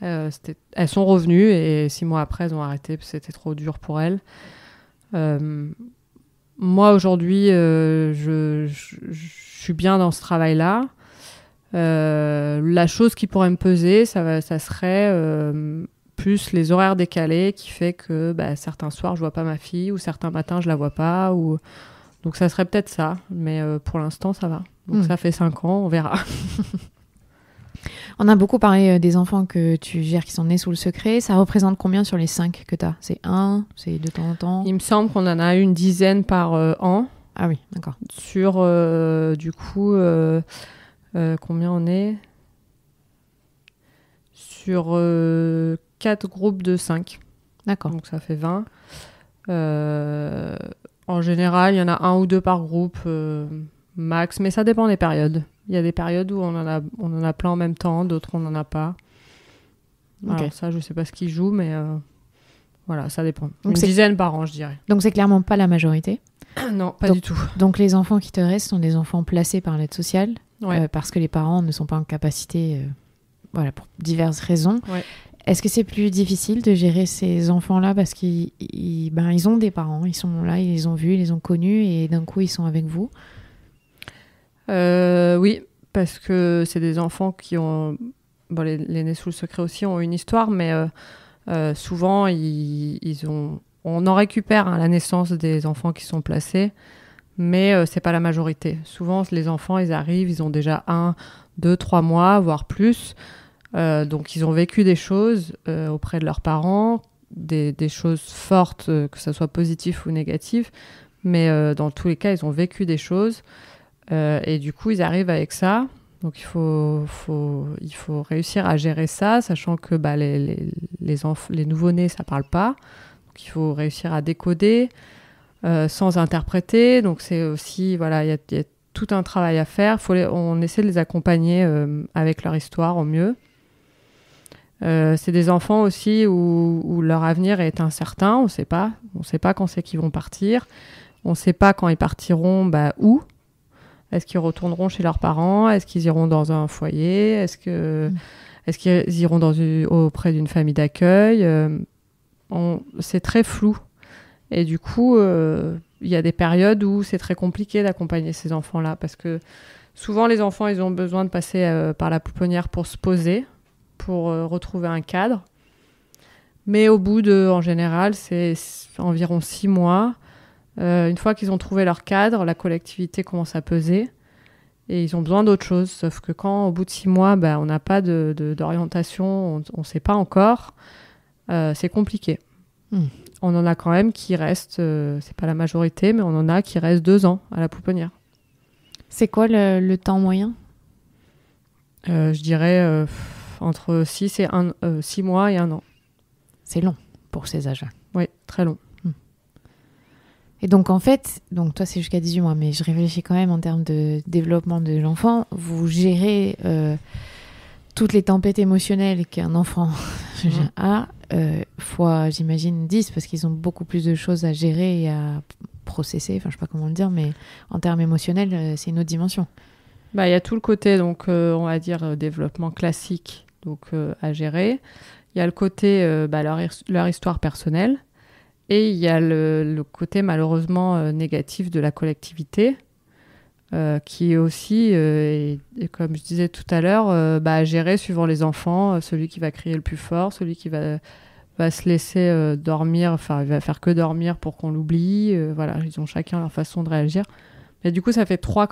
Elles sont revenues et 6 mois après, elles ont arrêté parce que c'était trop dur pour elles. Moi, aujourd'hui, je suis bien dans ce travail-là. La chose qui pourrait me peser, ça serait plus les horaires décalés qui fait que certains soirs, je vois pas ma fille ou certains matins, je la vois pas. Donc, ça serait peut-être ça. Mais pour l'instant, ça va. Donc, ça fait 5 ans, on verra. On a beaucoup parlé des enfants que tu gères qui sont nés sous le secret. Ça représente combien sur les 5 que tu as? C'est 1? C'est de temps en temps? Il me semble qu'on en a une dizaine par an. Ah oui, d'accord. Sur, du coup, combien on est? Sur 4 groupes de 5. D'accord. Donc ça fait 20. En général, il y en a 1 ou 2 par groupe, max. Mais ça dépend des périodes. Il y a des périodes où on en a plein en même temps, d'autres on n'en a pas. Okay. Alors ça, je ne sais pas ce qui joue, mais voilà, ça dépend. Donc une dizaine par an, je dirais. Donc c'est clairement pas la majorité? Non, pas du tout. Donc les enfants qui te restent sont des enfants placés par l'aide sociale, parce que les parents ne sont pas en capacité, pour diverses raisons. Ouais. Est-ce que c'est plus difficile de gérer ces enfants-là parce qu'ils ont des parents, ils sont là, ils les ont vus, ils les ont connus et d'un coup ils sont avec vous? Oui, parce que c'est des enfants qui ont... Bon, les nés sous le secret aussi ont une histoire, mais souvent, on en récupère à la naissance des enfants qui sont placés, mais c'est pas la majorité. Souvent, les enfants, ils arrivent, ils ont déjà 1, 2, 3 mois, voire plus. Donc, ils ont vécu des choses auprès de leurs parents, des choses fortes, que ce soit positif ou négatif, mais dans tous les cas, ils ont vécu des choses. Et du coup, ils arrivent avec ça. Donc, il faut réussir à gérer ça, sachant que les nouveau-nés, ça ne parle pas. Donc, il faut réussir à décoder sans interpréter. Donc, c'est aussi, il y a tout un travail à faire. On essaie de les accompagner avec leur histoire au mieux. C'est des enfants aussi où leur avenir est incertain. On ne sait pas. On ne sait pas quand c'est qu'ils vont partir. On ne sait pas quand ils partiront, où. Est-ce qu'ils retourneront chez leurs parents? Est-ce qu'ils iront dans un foyer? Est-ce qu'ils iront auprès d'une famille d'accueil? C'est très flou. Et du coup, il y a des périodes où c'est très compliqué d'accompagner ces enfants-là parce que souvent, les enfants, ils ont besoin de passer par la pouponnière pour se poser, pour retrouver un cadre. Mais au bout en général, c'est environ 6 mois. Une fois qu'ils ont trouvé leur cadre, la collectivité commence à peser et ils ont besoin d'autre chose. Sauf que quand, au bout de 6 mois, on n'a pas d'orientation, on ne sait pas encore, c'est compliqué. On en a quand même qui restent, c'est pas la majorité, mais on en a qui restent 2 ans à la pouponnière. C'est quoi le temps moyen? Je dirais entre 6 mois et 1 an. C'est long pour ces âges-là. Oui, très long. Et donc, en fait, toi, c'est jusqu'à 18 mois, mais je réfléchis quand même en termes de développement de l'enfant. Vous gérez toutes les tempêtes émotionnelles qu'un enfant a, fois, j'imagine, 10, parce qu'ils ont beaucoup plus de choses à gérer et à processer, enfin, je sais pas comment le dire, mais en termes émotionnels, c'est une autre dimension. Il y a tout le côté, donc, on va dire, développement classique, donc, à gérer. Il y a le côté, leur histoire personnelle. Et il y a le côté, malheureusement, négatif de la collectivité, qui est aussi, et comme je disais tout à l'heure, à gérer suivant les enfants, celui qui va crier le plus fort, celui qui va se laisser dormir, enfin, il va faire que dormir pour qu'on l'oublie. Voilà, ils ont chacun leur façon de réagir. Mais du coup, ça fait trois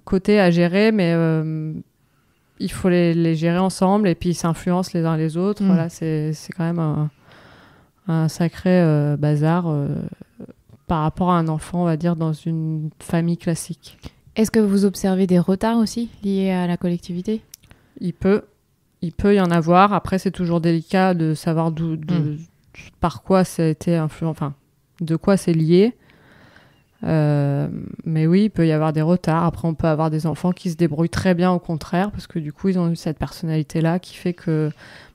côtés à gérer, mais il faut les gérer ensemble et puis ils s'influencent les uns les autres. Voilà, c'est quand même un sacré bazar par rapport à un enfant, on va dire, dans une famille classique. Est-ce que vous observez des retards aussi liés à la collectivité ? Il peut y en avoir. Après, c'est toujours délicat de savoir par quoi ça a été influent, enfin, de quoi c'est lié. Mais oui, il peut y avoir des retards. Après, on peut avoir des enfants qui se débrouillent très bien, au contraire, parce que du coup, ils ont eu cette personnalité-là qui fait que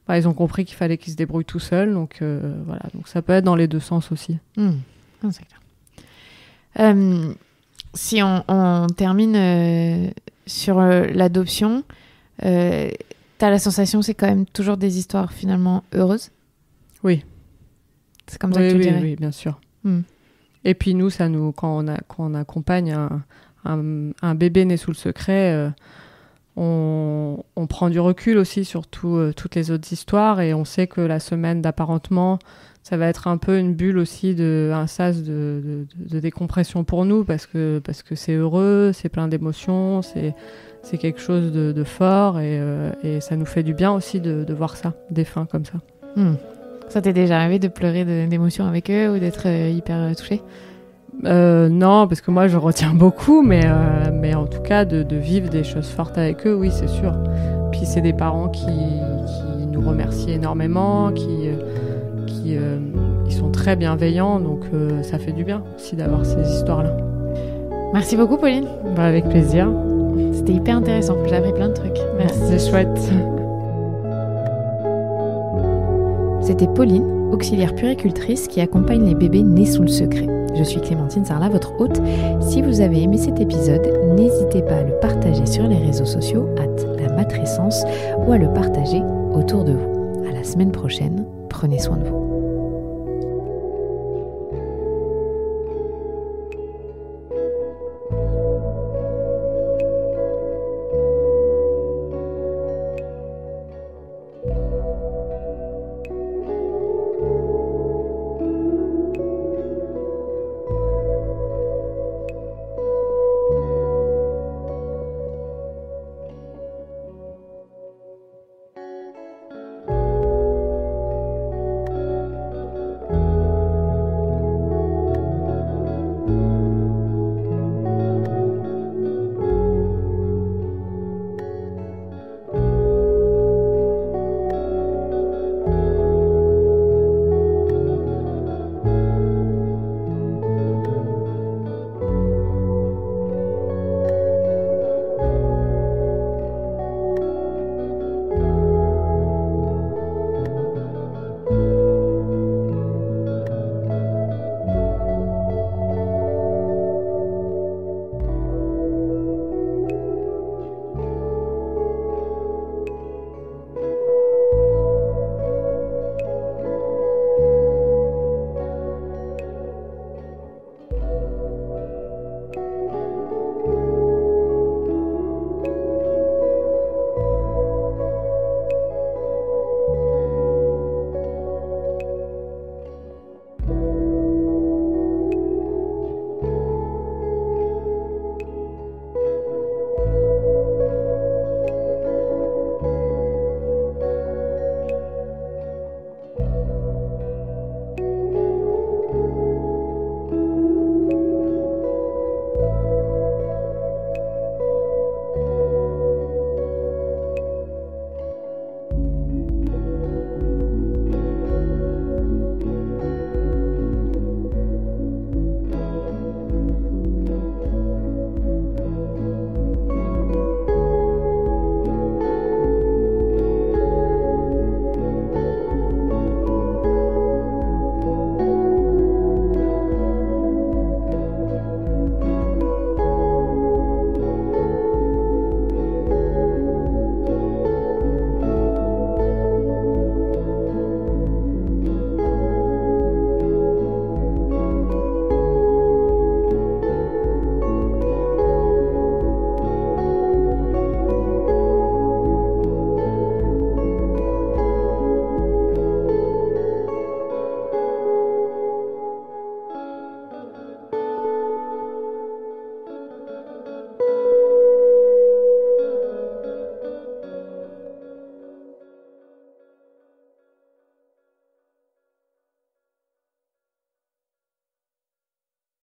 ils ont compris qu'il fallait qu'ils se débrouillent tout seuls. Donc, voilà. Donc, ça peut être dans les deux sens aussi. C'est clair. Si on termine sur l'adoption, t'as la sensation que c'est quand même toujours des histoires finalement heureuses ? Oui. C'est comme ça que tu dirais ? Oui, bien sûr. Et puis nous, quand on accompagne un bébé né sous le secret, on prend du recul aussi sur toutes les autres histoires et on sait que la semaine d'apparentement, ça va être un peu une bulle aussi, un sas de décompression pour nous parce que c'est heureux, c'est plein d'émotions, c'est quelque chose de fort et ça nous fait du bien aussi de voir ça, des fins comme ça. Ça t'est déjà arrivé de pleurer d'émotion avec eux ou d'être hyper touchée ? Non, parce que moi je retiens beaucoup, mais en tout cas de vivre des choses fortes avec eux, oui, c'est sûr. Puis c'est des parents qui nous remercient énormément, ils sont très bienveillants, donc ça fait du bien aussi d'avoir ces histoires-là. Merci beaucoup, Pauline. Avec plaisir. C'était hyper intéressant, j'ai appris plein de trucs. Merci. C'est chouette. C'était Pauline, auxiliaire puéricultrice qui accompagne les bébés nés sous le secret. Je suis Clémentine Sarlat, votre hôte. Si vous avez aimé cet épisode, n'hésitez pas à le partager sur les réseaux sociaux @lamatrescence ou à le partager autour de vous. À la semaine prochaine, prenez soin de vous.